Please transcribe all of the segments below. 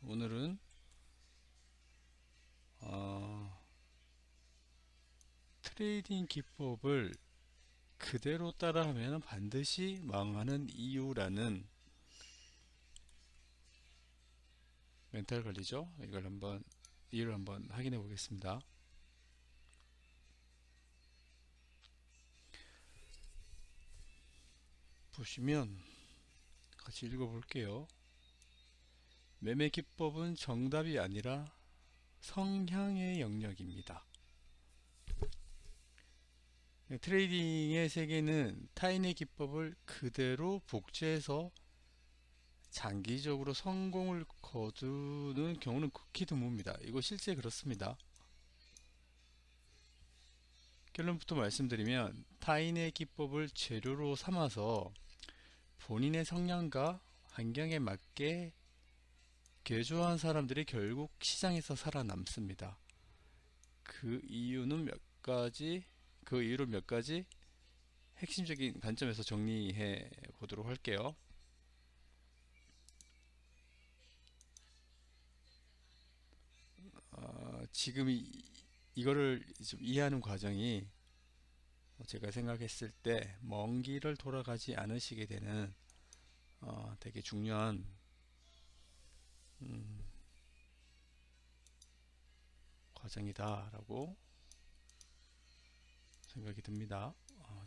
오늘은 어, 트레이딩 기법을 그대로 따라하면 반드시 망하는 이유라는 멘탈 관리죠. 이유를 한번 확인해 보겠습니다. 보시면 같이 읽어 볼게요. 매매 기법은 정답이 아니라 성향의 영역입니다. 트레이딩의 세계는 타인의 기법을 그대로 복제해서 장기적으로 성공을 거두는 경우는 극히 드뭅니다. 이거 실제 그렇습니다. 결론부터 말씀드리면 타인의 기법을 재료로 삼아서 본인의 성향과 환경에 맞게 개조한 사람들이 결국 시장에서 살아남습니다. 그 이유를 몇 가지 핵심적인 관점에서 정리해 보도록 할게요. 지금 이거를 좀 이해하는 과정이 제가 생각했을 때 먼 길을 돌아가지 않으시게 되는 되게 중요한 과정이다라고 생각이 듭니다.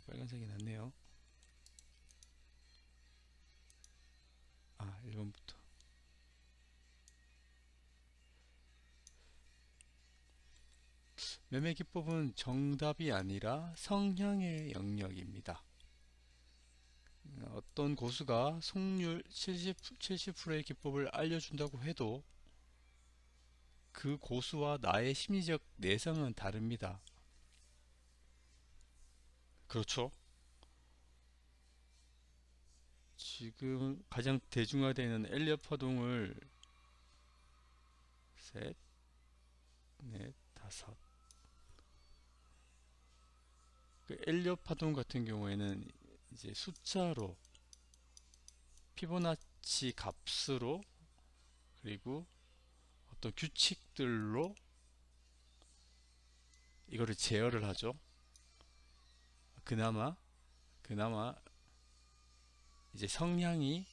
빨간색이 났네요. 1번부터. 매매 기법은 정답이 아니라 성향의 영역입니다. 어떤 고수가 속률 70%의 기법을 알려준다고 해도 그 고수와 나의 심리적 내성은 다릅니다. 그렇죠? 지금 가장 대중화되어 있는 엘리엇 파동을 셋, 넷, 다섯. 그 엘리엇 파동 같은 경우에는 이제 숫자로 피보나치 값으로 그리고 어떤 규칙들로 이거를 제어를 하죠. 그나마 이제 성향이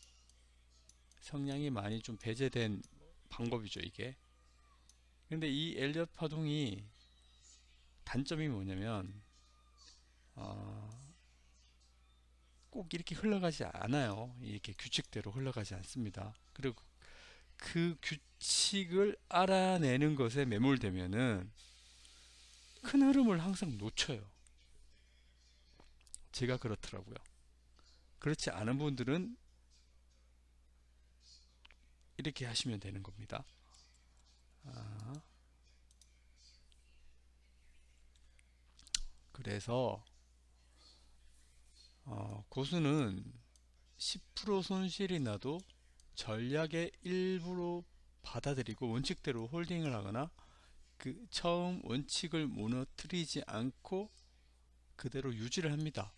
많이 좀 배제된 방법이죠, 이게. 근데 이 엘리엇 파동이 단점이 뭐냐면 어, 꼭 이렇게 흘러가지 않아요. 이렇게 규칙대로 흘러가지 않습니다. 그리고 그 규칙을 알아내는 것에 매몰되면은 큰 흐름을 항상 놓쳐요. 제가 그렇더라고요. 그렇지 않은 분들은 이렇게 하시면 되는 겁니다. 그래서 고수는 10% 손실이 나도 전략의 일부로 받아들이고 원칙대로 홀딩을 하거나 그 처음 원칙을 무너뜨리지 않고 그대로 유지를 합니다.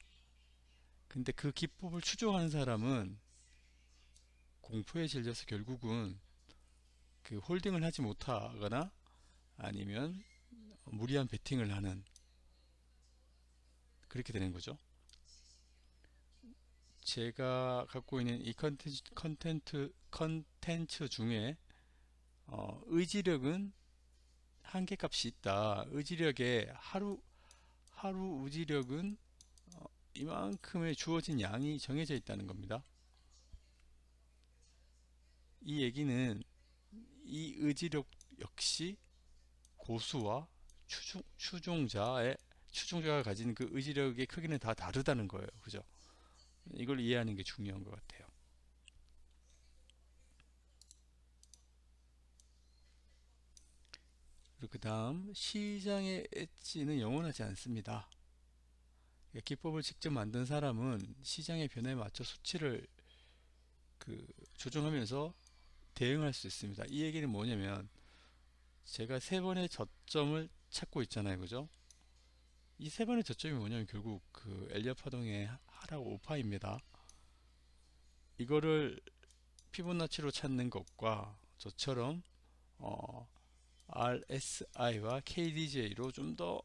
근데 그 기법을 추종하는 사람은 공포에 질려서 결국은 그 홀딩을 하지 못하거나 아니면 무리한 베팅을 하는 그렇게 되는 거죠. 제가 갖고 있는 이 컨텐츠 중에 의지력은 한계값이 있다. 의지력의 하루 의지력은 이만큼의 주어진 양이 정해져 있다는 겁니다. 이 얘기는 이 의지력 역시 고수와 추종자가 가진 그 의지력의 크기는 다 다르다는 거예요. 그죠? 이걸 이해하는 게 중요한 것 같아요. 그리고 그 다음 시장의 엣지는 영원하지 않습니다. 기법을 직접 만든 사람은 시장의 변화에 맞춰 수치를 조정하면서 대응할 수 있습니다. 이 얘기는 뭐냐면 제가 세 번의 저점을 찾고 있잖아요. 그죠? 이 세 번의 저점이 뭐냐면 결국 그 엘리엇 파동의 하락 오파입니다. 이거를 피보나치로 찾는 것과 저처럼 RSI와 KDJ로 좀 더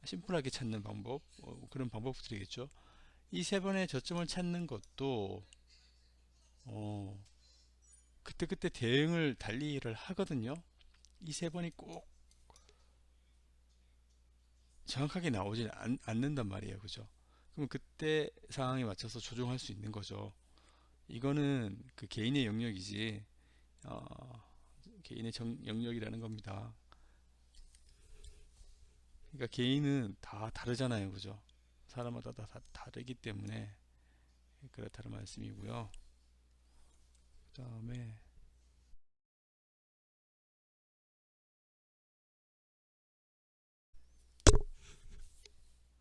심플하게 찾는 방법, 그런 방법들이겠죠. 이 세 번의 저점을 찾는 것도 어, 그때그때 대응을 달리를 하거든요. 이 세 번이 꼭 정확하게 나오지 않는단 말이에요. 그죠? 그럼 그때 상황에 맞춰서 조정할 수 있는 거죠. 이거는 그 개인의 영역이지, 어, 개인의 영역이라는 겁니다. 그러니까 개인은 다 다르잖아요. 그죠? 사람마다 다 다르기 때문에 그렇다는 말씀이고요. 그 다음에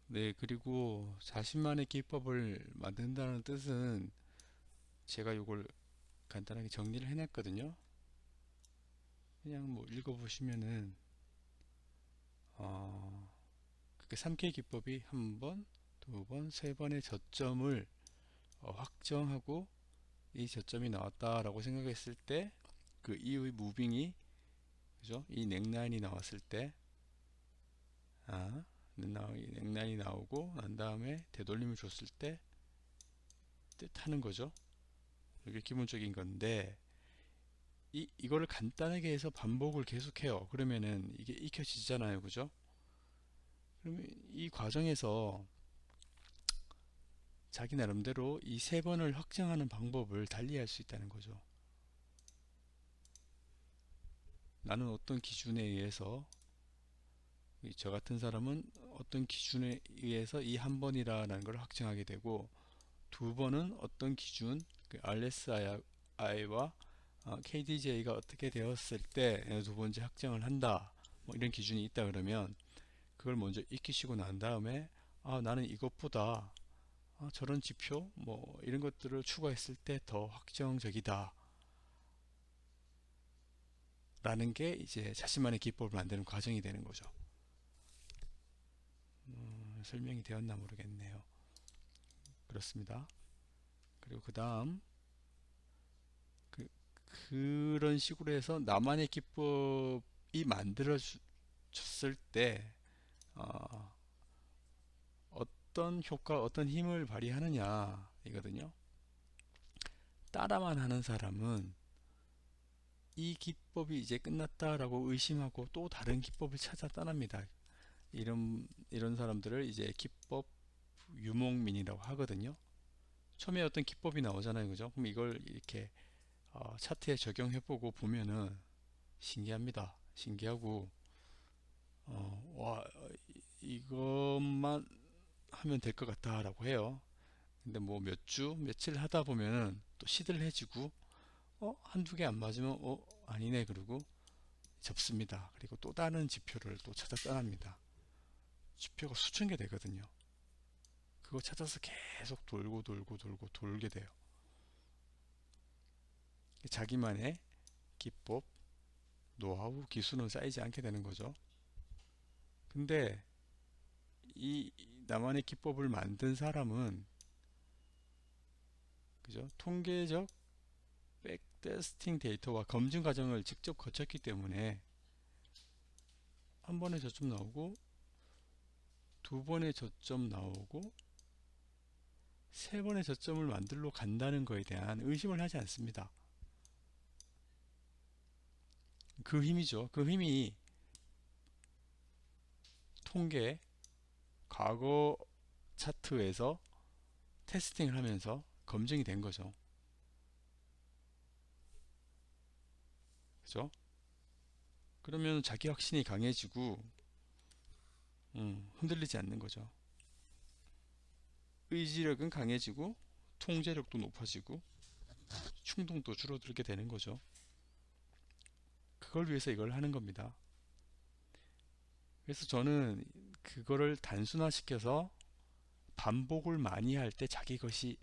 네, 그리고 자신만의 기법을 만든다는 뜻은 제가 이걸 간단하게 정리를 해놨거든요. 그냥 뭐 읽어보시면은 그렇게 3K 기법이 한 번, 두 번, 세 번의 저점을 확정하고 이 저점이 나왔다라고 생각했을 때 그 이후의 무빙이, 그죠? 이 넥라인이 나왔을 때 넥라인이 나오고 난 다음에 되돌림을 줬을 때 뜻하는 거죠. 이게 기본적인 건데 이거를 간단하게 해서 반복을 계속해요. 그러면은 이게 익혀지잖아요. 그죠? 그러면 이 과정에서 자기 나름대로 이 세 번을 확정하는 방법을 달리할 수 있다는 거죠. 나는 어떤 기준에 의해서, 저 같은 사람은 어떤 기준에 의해서 이 한 번이라는 걸 확정하게 되고, 두 번은 어떤 기준, 그 RSI와 KDJ가 어떻게 되었을 때 두 번째 확정을 한다. 뭐 이런 기준이 있다 그러면 그걸 먼저 익히시고 난 다음에 나는 이것보다 저런 지표 뭐 이런 것들을 추가했을 때 더 확정적이다 라는 게 이제 자신만의 기법을 만드는 과정이 되는 거죠. 설명이 되었나 모르겠네요. 그렇습니다. 그리고 그 다음 그런 식으로 해서 나만의 기법이 만들어졌을 때 어, 어떤 효과, 어떤 힘을 발휘하느냐 이거든요. 따라만 하는 사람은 이 기법이 이제 끝났다라고 의심하고 또 다른 기법을 찾아 떠납니다. 이런 사람들을 이제 기법 유목민이라고 하거든요. 처음에 어떤 기법이 나오잖아요, 그죠? 그럼 이걸 이렇게 차트에 적용해보고 보면은 신기합니다. 신기하고 와 이것만 하면 될 것 같다라고 해요. 근데 뭐 몇 주, 며칠 하다 보면은 또 시들해지고 한두 개 안 맞으면 아니네 그러고 접습니다. 그리고 또 다른 지표를 또 찾아 떠납니다. 지표가 수천 개 되거든요. 그거 찾아서 계속 돌고 돌고 돌고 돌게 돼요. 자기만의 기법, 노하우, 기술은 쌓이지 않게 되는 거죠. 근데 이 나만의 기법을 만든 사람은, 그죠? 통계적 백테스팅 데이터와 검증 과정을 직접 거쳤기 때문에 한 번에 저점 나오고 두 번의 저점 나오고 세 번의 저점을 만들러 간다는 것에 대한 의심을 하지 않습니다. 그 힘이죠. 그 힘이 통계, 과거 차트에서 테스팅을 하면서 검증이 된 거죠. 그죠? 그러면 자기 확신이 강해지고 흔들리지 않는 거죠. 의지력은 강해지고 통제력도 높아지고 충동도 줄어들게 되는 거죠. 그걸 위해서 이걸 하는 겁니다. 그래서 저는 그거를 단순화시켜서 반복을 많이 할 때 자기 것이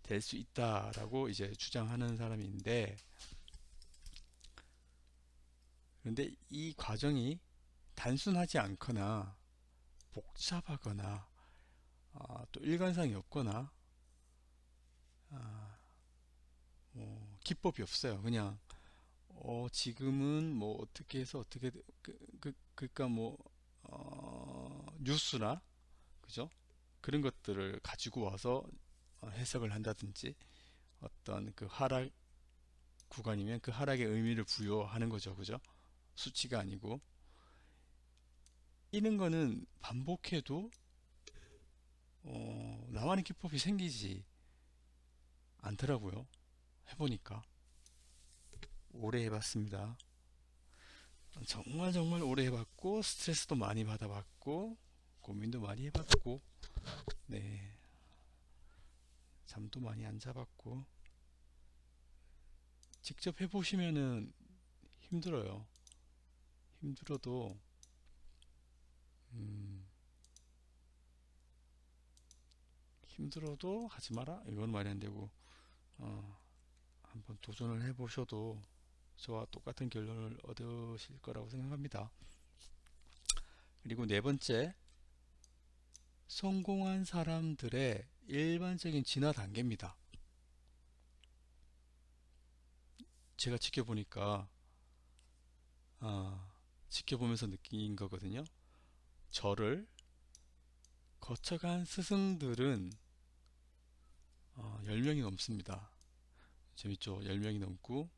될 수 있다라고 이제 주장하는 사람인데, 그런데 이 과정이 단순하지 않거나 복잡하거나 또 일관성이 없거나 뭐 기법이 없어요. 그냥 지금은 뭐 어떻게 해서 어떻게 그러니까 뭐 뉴스나 그죠? 그런 것들을 가지고 와서 해석을 한다든지 어떤 그 하락 구간이면 그 하락의 의미를 부여하는 거죠. 그죠? 수치가 아니고 이런 거는 반복해도 나만의 기법이 생기지 않더라고요. 해보니까 오래 해봤습니다. 정말 정말 오래 해봤고 스트레스도 많이 받아봤고 고민도 많이 해봤고 네 잠도 많이 안 자봤고 직접 해보시면은 힘들어요. 힘들어도 음, 힘들어도 하지 마라 이건 말이 안 되고 어, 한번 도전을 해보셔도 저와 똑같은 결론을 얻으실 거라고 생각합니다. 그리고 네 번째, 성공한 사람들의 일반적인 진화 단계입니다. 제가 지켜보니까 지켜보면서 느낀 거거든요. 저를 거쳐간 스승들은 10명이 넘습니다. 재밌죠? 10명이 넘고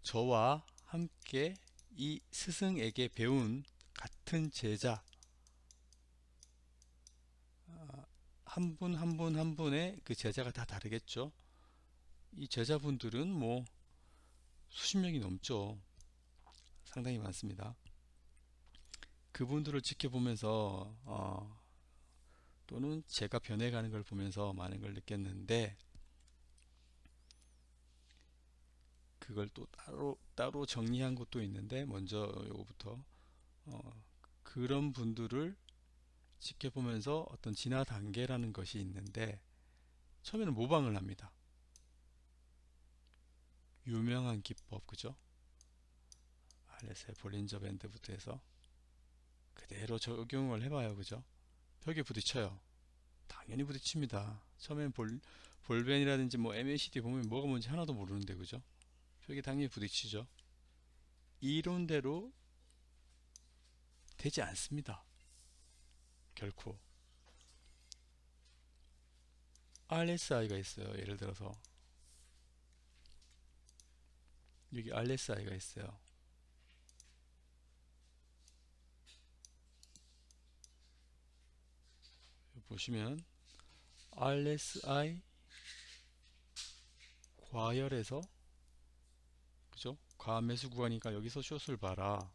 저와 함께 이 스승에게 배운 같은 제자 한 분 한 분 한 분의 그 제자가 다 다르겠죠. 이 제자분들은 뭐 수십 명이 넘죠. 상당히 많습니다. 그분들을 지켜보면서 또는 제가 변해가는 걸 보면서 많은 걸 느꼈는데 그걸 또 따로 정리한 것도 있는데 먼저 요거부터 그런 분들을 지켜보면서 어떤 진화 단계라는 것이 있는데 처음에는 모방을 합니다. 유명한 기법 그죠? 알레스의 볼린저 밴드부터 해서 그대로 적용을 해봐요 그죠? 벽에 부딪혀요. 당연히 부딪힙니다. 처음엔 볼벤이라든지 뭐 MACD 보면 뭐가 뭔지 하나도 모르는데 그죠? 벽에 당연히 부딪히죠. 이론대로 되지 않습니다. 결코. RSI가 있어요. 예를 들어서 여기 RSI가 있어요. 보시면 RSI 과열에서 그죠? 과매수 구간이니까 여기서 숏을 봐라.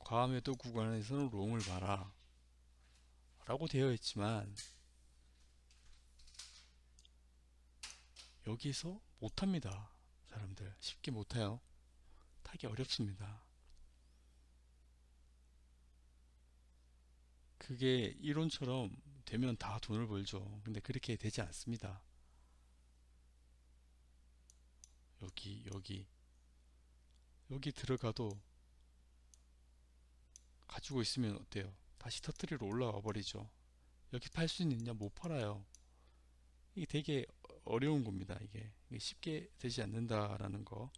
과매도 구간에서는 롱을 봐라. 라고 되어 있지만 여기서 못합니다. 사람들 쉽게 못해요. 타기 어렵습니다. 그게 이론처럼 되면 다 돈을 벌죠. 근데 그렇게 되지 않습니다. 여기 들어가도 가지고 있으면 어때요? 다시 터트리러 올라와 버리죠. 여기 팔 수 있느냐? 못 팔아요. 이게 되게 어려운 겁니다. 이게 쉽게 되지 않는다라는 거.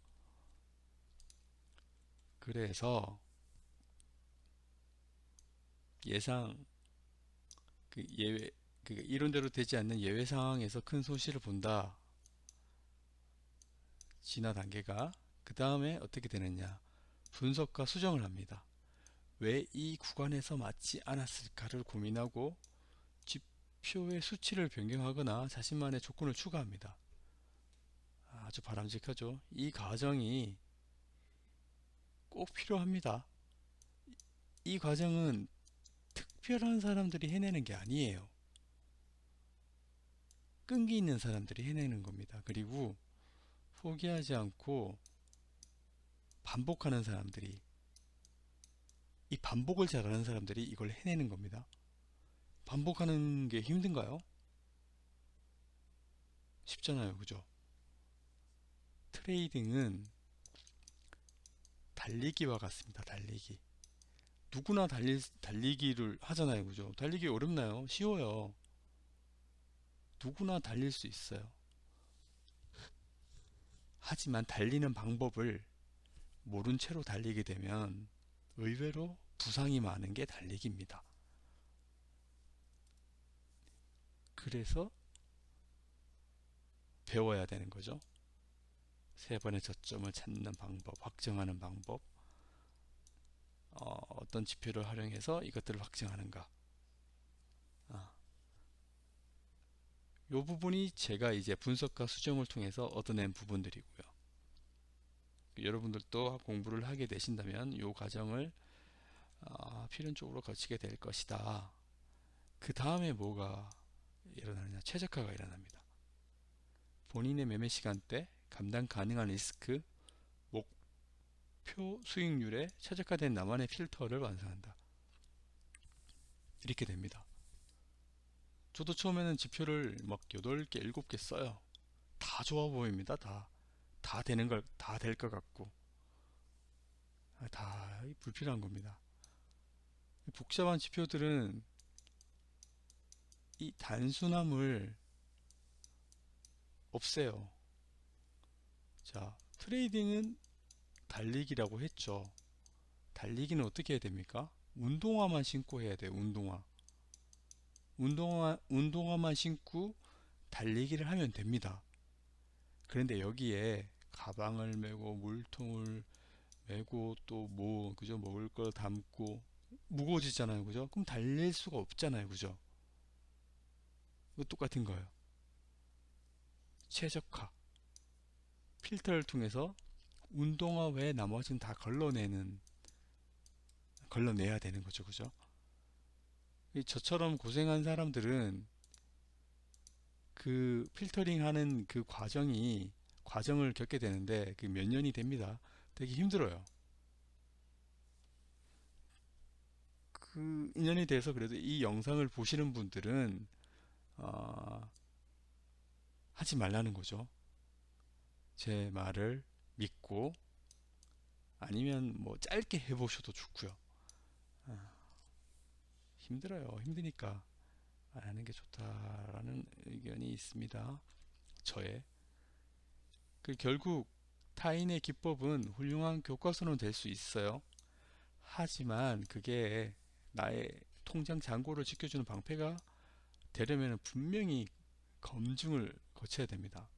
그래서 예상 그 예외 그 이론대로 되지 않는 예외 상황에서 큰 손실을 본다. 진화 단계가 그 다음에 어떻게 되느냐? 분석과 수정을 합니다. 왜 이 구간에서 맞지 않았을까를 고민하고 지표의 수치를 변경하거나 자신만의 조건을 추가합니다. 아주 바람직하죠. 이 과정이 꼭 필요합니다. 이 과정은 특별한 사람들이 해내는 게 아니에요. 끈기 있는 사람들이 해내는 겁니다. 그리고 포기하지 않고 반복하는 사람들이 이 반복을 잘하는 사람들이 이걸 해내는 겁니다. 반복하는 게 힘든가요? 쉽잖아요. 그죠? 트레이딩은 달리기와 같습니다. 달리기. 누구나 달리기를 하잖아요. 그죠? 달리기 어렵나요? 쉬워요. 누구나 달릴 수 있어요. 하지만 달리는 방법을 모른 채로 달리게 되면 의외로 부상이 많은 게 달리기입니다. 그래서 배워야 되는 거죠. 세 번의 저점을 찾는 방법, 확정하는 방법, 어떤 지표를 활용해서 이것들을 확정하는가. 이 부분이 제가 이제 분석과 수정을 통해서 얻어낸 부분들이고요. 여러분들도 공부를 하게 되신다면 이 과정을 필연적으로 거치게 될 것이다. 그 다음에 뭐가 일어나느냐? 최적화가 일어납니다. 본인의 매매 시간대, 감당 가능한 리스크, 목표 수익률에 최적화된 나만의 필터를 완성한다. 이렇게 됩니다. 저도 처음에는 지표를 막 8개, 7개 써요. 다 좋아 보입니다. 다 되는 걸, 다 될 것 같고. 다 불필요한 겁니다. 복잡한 지표들은 이 단순함을 없애요. 자, 트레이딩은 달리기라고 했죠. 달리기는 어떻게 해야 됩니까? 운동화만 신고 해야 돼요. 운동화만 신고 달리기를 하면 됩니다. 그런데 여기에 가방을 메고 물통을 메고 또 그죠? 먹을 걸 담고 무거워지잖아요. 그죠? 그럼 달릴 수가 없잖아요. 그죠? 이거 똑같은 거예요. 최적화. 필터를 통해서 운동화 외에 나머지는 다 걸러내야 되는 거죠. 그죠? 저처럼 고생한 사람들은 그 필터링 하는 그 과정을 겪게 되는데 그 몇 년이 됩니다. 되게 힘들어요. 그 인연이 돼서 그래도 이 영상을 보시는 분들은 어, 하지 말라는 거죠. 제 말을 믿고 아니면 뭐 짧게 해보셔도 좋고요. 아, 힘들어요. 힘드니까 안 하는 게 좋다라는 의견이 있습니다. 저의. 결국 타인의 기법은 훌륭한 교과서는 될 수 있어요. 하지만 그게 나의 통장 잔고를 지켜주는 방패가 되려면 분명히 검증을 거쳐야 됩니다.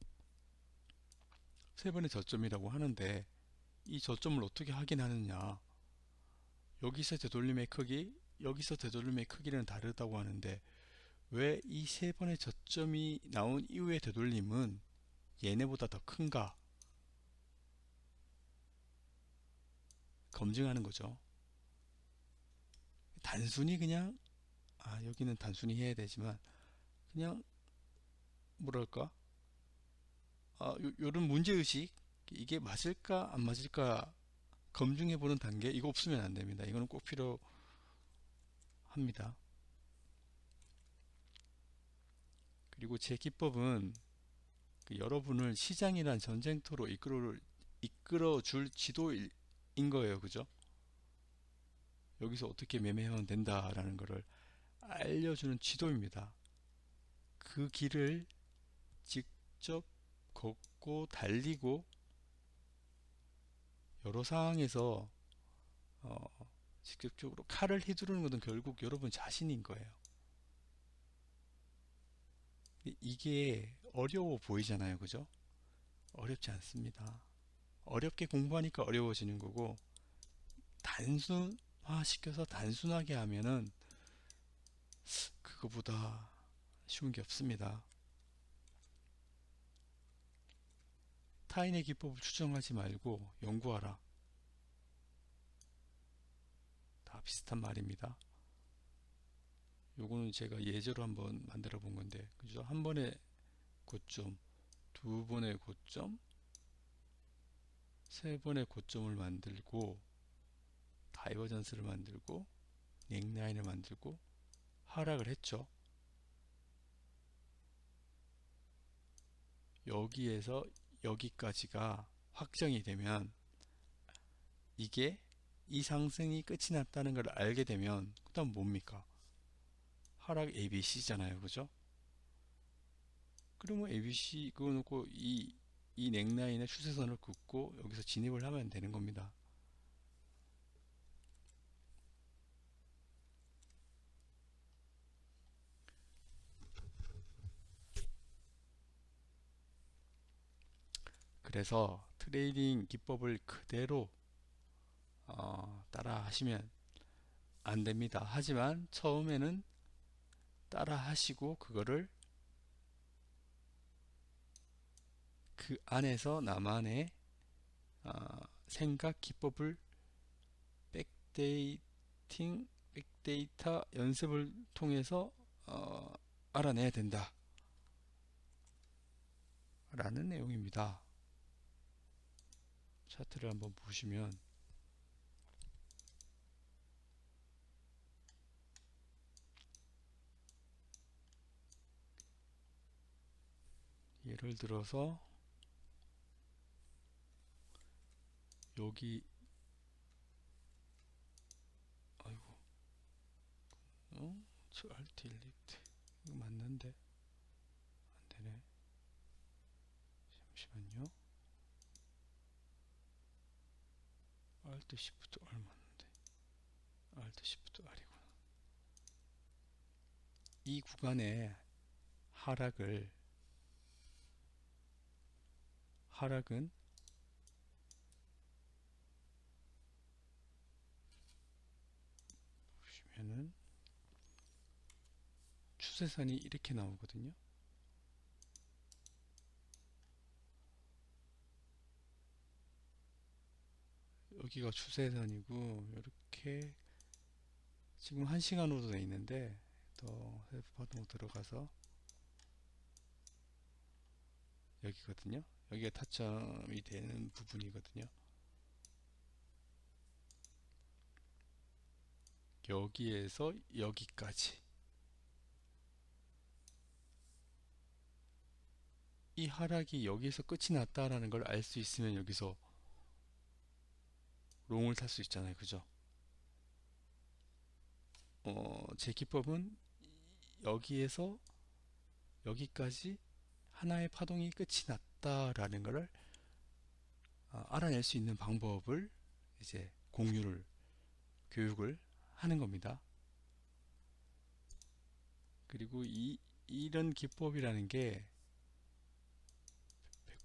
세 번의 저점이라고 하는데 이 저점을 어떻게 확인하느냐? 여기서 되돌림의 크기, 여기서 되돌림의 크기는 다르다고 하는데 왜 이 세 번의 저점이 나온 이후의 되돌림은 얘네보다 더 큰가? 검증하는 거죠. 단순히 그냥 여기는 단순히 해야 되지만 그냥 뭐랄까 요런 문제의식 이게 맞을까 안 맞을까 검증해보는 단계 이거 없으면 안 됩니다. 이거는 꼭 필요합니다. 그리고 제 기법은 여러분을 시장이란 전쟁터로 이끌어 줄 지도인 거예요. 그죠? 여기서 어떻게 매매하면 된다라는 것을 알려주는 지도입니다. 그 길을 직접 걷고 달리고 여러 상황에서 직접적으로 칼을 휘두르는 것은 결국 여러분 자신인 거예요. 이게 어려워 보이잖아요. 그죠? 어렵지 않습니다. 어렵게 공부하니까 어려워지는 거고 단순화시켜서 단순하게 하면은 그거보다 쉬운 게 없습니다. 타인의 기법을 추정하지 말고 연구하라. 다 비슷한 말입니다. 요거는 제가 예제로 한번 만들어 본 건데, 그죠? 한 번의 고점, 두 번의 고점, 세 번의 고점을 만들고, 다이버전스를 만들고, 넥라인을 만들고, 하락을 했죠. 여기에서 여기까지가 확정이 되면 이게 이 상승이 끝이 났다는 걸 알게 되면 그 다음 뭡니까? 하락 ABC잖아요. 그죠? 그러면 ABC 그거 놓고 이 넥라인의 추세선을 긋고 여기서 진입을 하면 되는 겁니다. 그래서 트레이딩 기법을 그대로 따라 하시면 안 됩니다. 하지만 처음에는 따라 하시고 그거를 그 안에서 나만의 생각 기법을 백데이팅 백데이터 연습을 통해서 알아내야 된다 라는 내용입니다. 차트를 한번 보시면 예를 들어서 여기 아이고 저 알트 일리트 이거 맞는데 안되네. 잠시만요. 알트 시프트 R 맞는데 알트 시프트 R이구나. 이 구간의 하락은 보시면은 추세선이 이렇게 나오거든요. 여기가 추세선이고 이렇게 지금 1시간으로 되어 있는데 더 셀프 파동 들어가서 여기거든요. 여기가 타점이 되는 부분이거든요. 여기에서 여기까지 이 하락이 여기서 끝이 났다라는 걸 알 수 있으면 여기서 롱을 탈 수 있잖아요. 그죠? 제 기법은 여기에서 여기까지 하나의 파동이 끝이 났다라는 것을 알아낼 수 있는 방법을 이제 교육을 하는 겁니다. 그리고 이런 기법이라는 게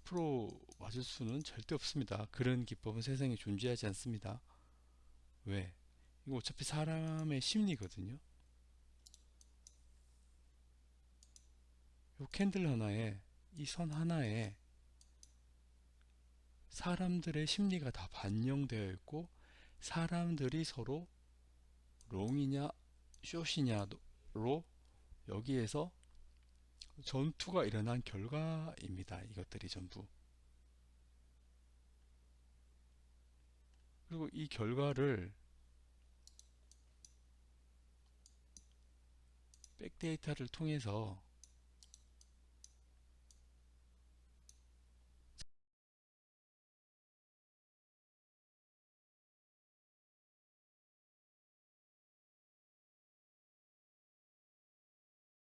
100% 맞을 수는 절대 없습니다. 그런 기법은 세상에 존재하지 않습니다. 왜? 이거 어차피 사람의 심리거든요. 이 캔들 하나에 이 선 하나에 사람들의 심리가 다 반영되어 있고 사람들이 서로 롱이냐 숏이냐로 여기에서 전투가 일어난 결과입니다. 이것들이 전부. 그리고 이 결과를 백데이터를 통해서